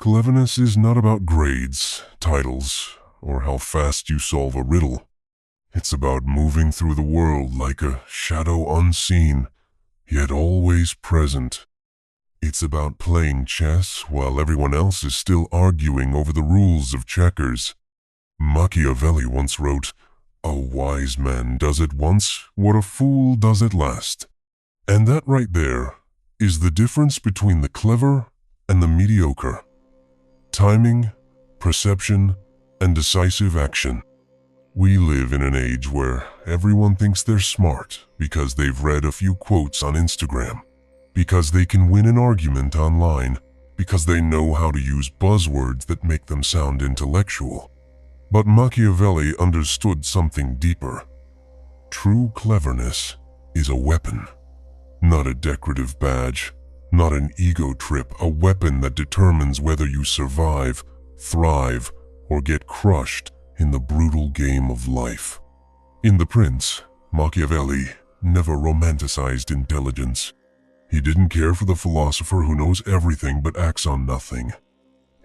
Cleverness is not about grades, titles, or how fast you solve a riddle. It's about moving through the world like a shadow unseen, yet always present. It's about playing chess while everyone else is still arguing over the rules of checkers. Machiavelli once wrote, "A wise man does it once, what a fool does at last." And that right there is the difference between the clever and the mediocre. Timing, perception, and decisive action. We live in an age where everyone thinks they're smart because they've read a few quotes on Instagram, because they can win an argument online, because they know how to use buzzwords that make them sound intellectual. But Machiavelli understood something deeper. True cleverness is a weapon, not a decorative badge, not an ego trip, a weapon that determines whether you survive, thrive, or get crushed in the brutal game of life. In The Prince, Machiavelli never romanticized intelligence. He didn't care for the philosopher who knows everything but acts on nothing.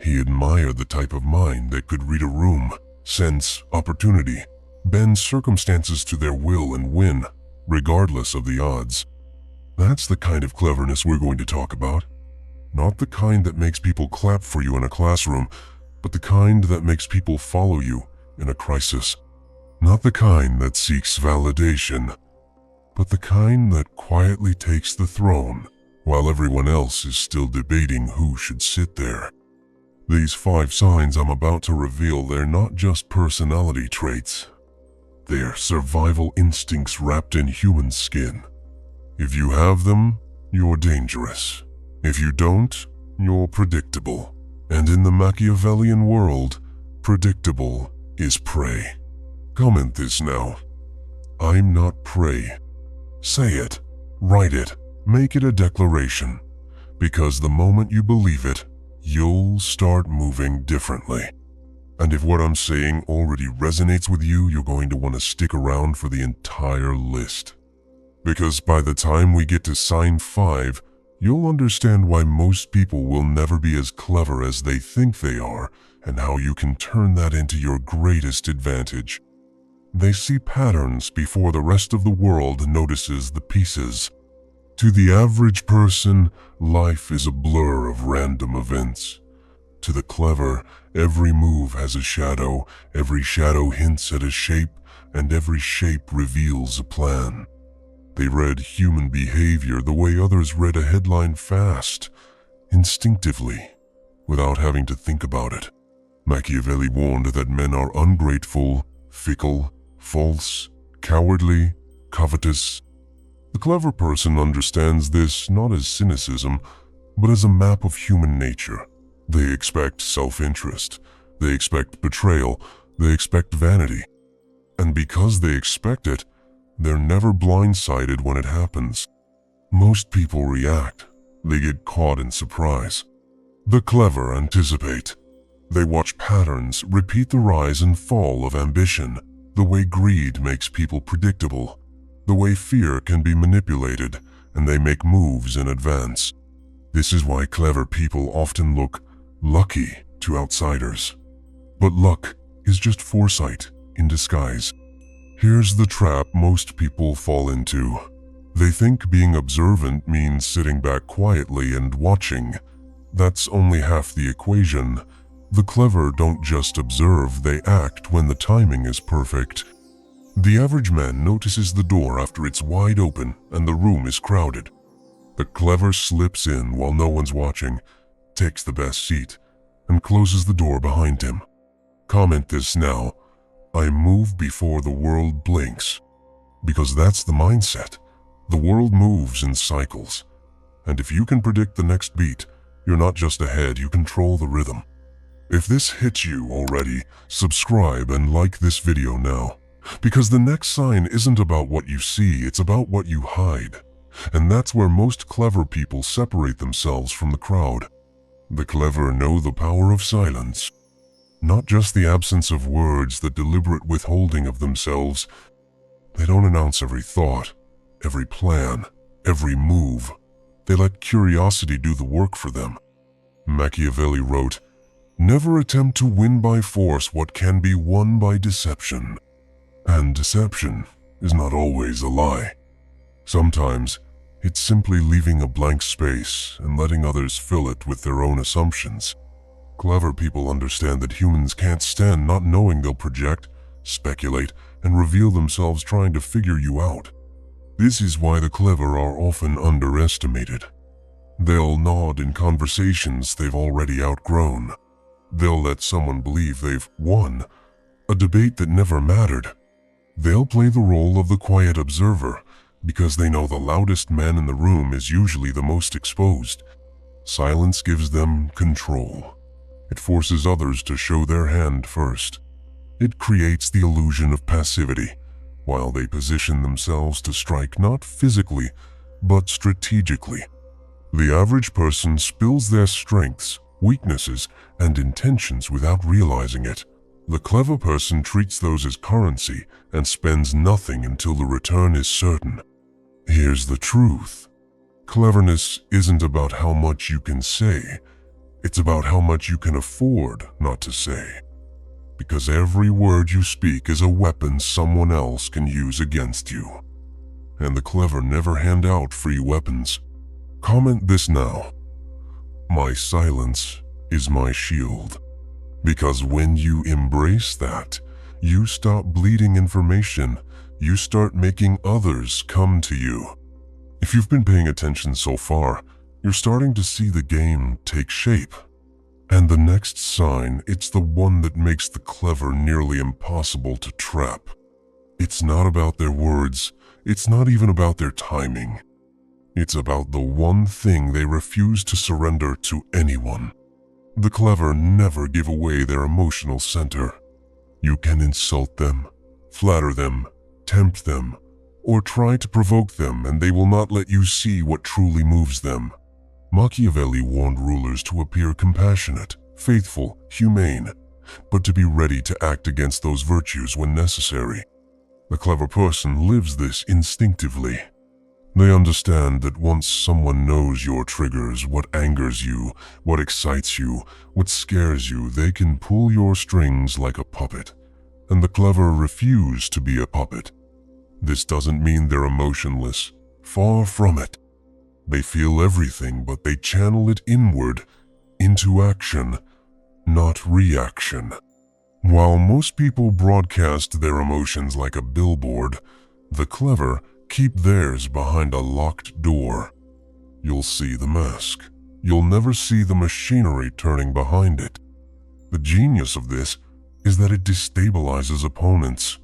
He admired the type of mind that could read a room, sense opportunity, bend circumstances to their will and win, regardless of the odds. That's the kind of cleverness we're going to talk about. Not the kind that makes people clap for you in a classroom, but the kind that makes people follow you in a crisis. Not the kind that seeks validation, but the kind that quietly takes the throne while everyone else is still debating who should sit there. These 5 signs I'm about to reveal, they're not just personality traits. They're survival instincts wrapped in human skin. If you have them, you're dangerous. If you don't, you're predictable. And in the Machiavellian world, predictable is prey. Comment this now. I'm not prey. Say it, write it, make it a declaration. Because the moment you believe it, you'll start moving differently. And if what I'm saying already resonates with you, you're going to want to stick around for the entire list. Because by the time we get to sign 5, you'll understand why most people will never be as clever as they think they are, and how you can turn that into your greatest advantage. They see patterns before the rest of the world notices the pieces. To the average person, life is a blur of random events. To the clever, every move has a shadow, every shadow hints at a shape, and every shape reveals a plan. They read human behavior the way others read a headline fast, instinctively, without having to think about it. Machiavelli warned that men are ungrateful, fickle, false, cowardly, covetous. The clever person understands this not as cynicism, but as a map of human nature. They expect self-interest, they expect betrayal, they expect vanity. And because they expect it, they're never blindsided when it happens. Most people react. They get caught in surprise. The clever anticipate. They watch patterns, repeat the rise and fall of ambition, the way greed makes people predictable, the way fear can be manipulated, and they make moves in advance. This is why clever people often look lucky to outsiders. But luck is just foresight in disguise. Here's the trap most people fall into. They think being observant means sitting back quietly and watching. That's only half the equation. The clever don't just observe, they act when the timing is perfect. The average man notices the door after it's wide open and the room is crowded. The clever slips in while no one's watching, takes the best seat, and closes the door behind him. Comment this now. I move before the world blinks. Because that's the mindset. The world moves in cycles. And if you can predict the next beat, you're not just ahead, you control the rhythm. If this hits you already, subscribe and like this video now. Because the next sign isn't about what you see, it's about what you hide. And that's where most clever people separate themselves from the crowd. The clever know the power of silence. Not just the absence of words, the deliberate withholding of themselves. They don't announce every thought, every plan, every move. They let curiosity do the work for them. Machiavelli wrote, Never attempt to win by force what can be won by deception. And deception is not always a lie. Sometimes, it's simply leaving a blank space and letting others fill it with their own assumptions. Clever people understand that humans can't stand not knowing. They'll project, speculate, and reveal themselves trying to figure you out. This is why the clever are often underestimated. They'll nod in conversations they've already outgrown. They'll let someone believe they've won a debate that never mattered. They'll play the role of the quiet observer because they know the loudest man in the room is usually the most exposed. Silence gives them control. It forces others to show their hand first. It creates the illusion of passivity, while they position themselves to strike not physically, but strategically. The average person spills their strengths, weaknesses, and intentions without realizing it. The clever person treats those as currency and spends nothing until the return is certain. Here's the truth. Cleverness isn't about how much you can say. It's about how much you can afford not to say. Because every word you speak is a weapon someone else can use against you. And the clever never hand out free weapons. Comment this now. My silence is my shield. Because when you embrace that, you stop bleeding information. You start making others come to you. If you've been paying attention so far, you're starting to see the game take shape. And the next sign, it's the one that makes the clever nearly impossible to trap. It's not about their words. It's not even about their timing. It's about the one thing they refuse to surrender to anyone. The clever never give away their emotional center. You can insult them, flatter them, tempt them, or try to provoke them, and they will not let you see what truly moves them. Machiavelli warned rulers to appear compassionate, faithful, humane, but to be ready to act against those virtues when necessary. The clever person lives this instinctively. They understand that once someone knows your triggers, what angers you, what excites you, what scares you, they can pull your strings like a puppet. And the clever refuse to be a puppet. This doesn't mean they're emotionless. Far from it. They feel everything, but they channel it inward, into action, not reaction. While most people broadcast their emotions like a billboard, the clever keep theirs behind a locked door. You'll see the mask. You'll never see the machinery turning behind it. The genius of this is that it destabilizes opponents.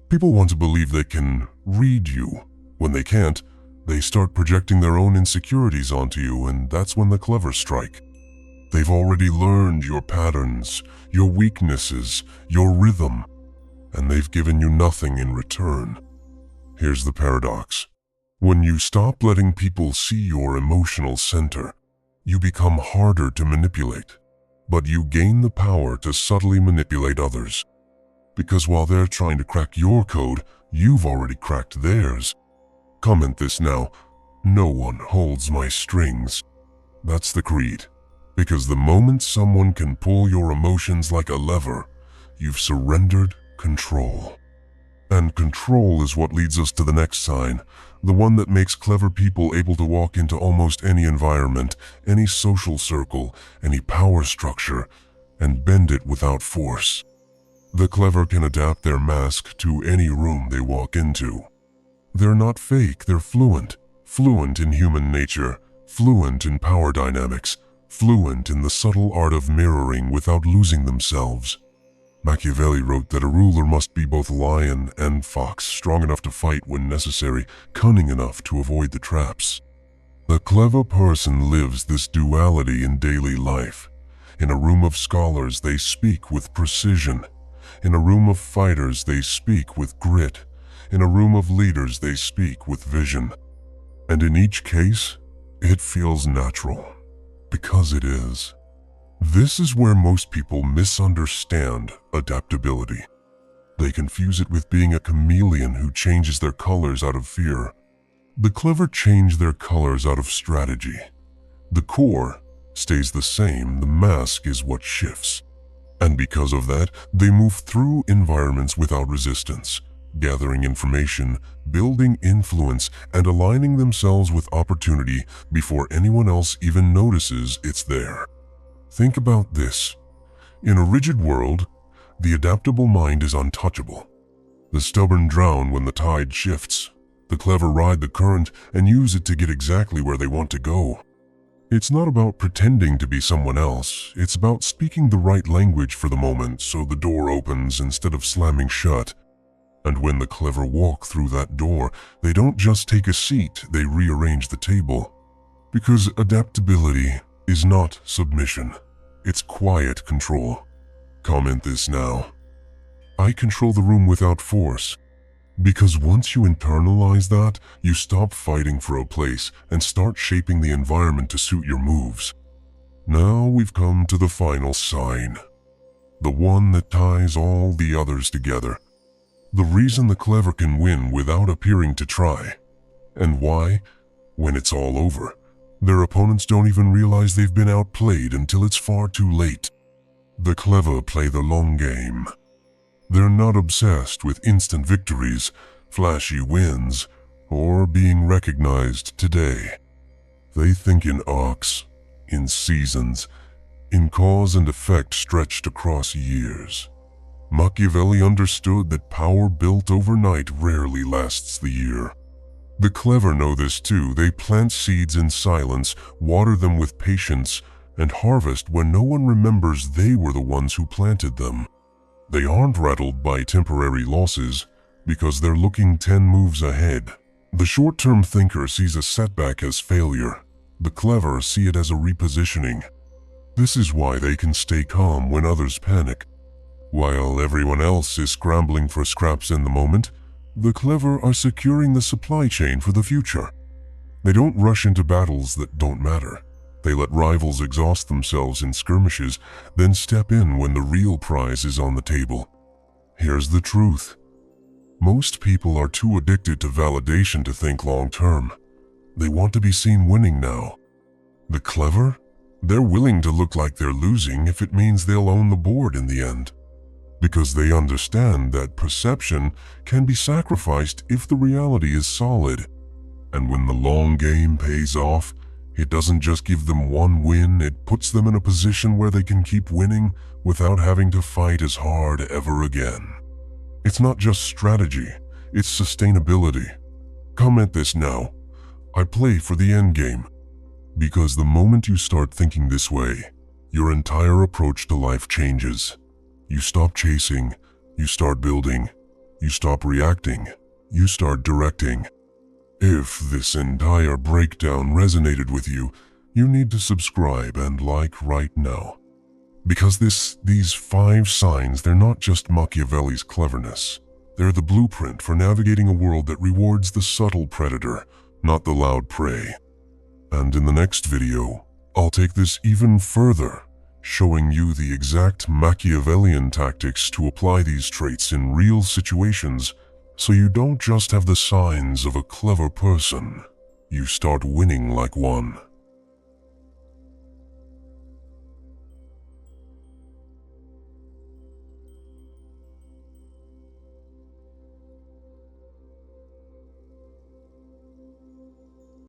People want to believe they can read you. When they can't, they start projecting their own insecurities onto you, and that's when the clever strike. They've already learned your patterns, your weaknesses, your rhythm, and they've given you nothing in return. Here's the paradox. When you stop letting people see your emotional center, you become harder to manipulate, but you gain the power to subtly manipulate others. Because while they're trying to crack your code, you've already cracked theirs. Comment this now. No one holds my strings. That's the creed. Because the moment someone can pull your emotions like a lever, you've surrendered control. And control is what leads us to the next sign, the one that makes clever people able to walk into almost any environment, any social circle, any power structure, and bend it without force. The clever can adapt their mask to any room they walk into. They're not fake, they're fluent. Fluent in human nature, fluent in power dynamics, fluent in the subtle art of mirroring without losing themselves. Machiavelli wrote that a ruler must be both lion and fox, strong enough to fight when necessary, cunning enough to avoid the traps. The clever person lives this duality in daily life. In a room of scholars, they speak with precision. In a room of fighters, they speak with grit. In a room of leaders, they speak with vision. And in each case, it feels natural. Because it is. This is where most people misunderstand adaptability. They confuse it with being a chameleon who changes their colors out of fear. The clever change their colors out of strategy. The core stays the same, the mask is what shifts. And because of that, they move through environments without resistance, gathering information, building influence, and aligning themselves with opportunity before anyone else even notices it's there. Think about this. In a rigid world, the adaptable mind is untouchable. The stubborn drown when the tide shifts. The clever ride the current and use it to get exactly where they want to go. It's not about pretending to be someone else. It's about speaking the right language for the moment so the door opens instead of slamming shut. And when the clever walk through that door, they don't just take a seat, they rearrange the table. Because adaptability is not submission. It's quiet control. Comment this now. I control the room without force. Because once you internalize that, you stop fighting for a place and start shaping the environment to suit your moves. Now we've come to the final sign. The one that ties all the others together. The reason the clever can win without appearing to try. And why, when it's all over, their opponents don't even realize they've been outplayed until it's far too late. The clever play the long game. They're not obsessed with instant victories, flashy wins, or being recognized today. They think in arcs, in seasons, in cause and effect stretched across years. Machiavelli understood that power built overnight rarely lasts the year. The clever know this too. They plant seeds in silence, water them with patience, and harvest when no one remembers they were the ones who planted them. They aren't rattled by temporary losses because they're looking 10 moves ahead. The short-term thinker sees a setback as failure. The clever see it as a repositioning. This is why they can stay calm when others panic. While everyone else is scrambling for scraps in the moment, the clever are securing the supply chain for the future. They don't rush into battles that don't matter. They let rivals exhaust themselves in skirmishes, then step in when the real prize is on the table. Here's the truth. Most people are too addicted to validation to think long-term. They want to be seen winning now. The clever? They're willing to look like they're losing if it means they'll own the board in the end. Because they understand that perception can be sacrificed if the reality is solid. And when the long game pays off, it doesn't just give them one win, it puts them in a position where they can keep winning without having to fight as hard ever again. It's not just strategy, it's sustainability. Comment this now. I play for the end game. Because the moment you start thinking this way, your entire approach to life changes. You stop chasing, you start building, you stop reacting, you start directing. If this entire breakdown resonated with you, you need to subscribe and like right now. Because these 5 signs, they're not just Machiavelli's cleverness. They're the blueprint for navigating a world that rewards the subtle predator, not the loud prey. And in the next video, I'll take this even further, showing you the exact Machiavellian tactics to apply these traits in real situations, so you don't just have the signs of a clever person, you start winning like one.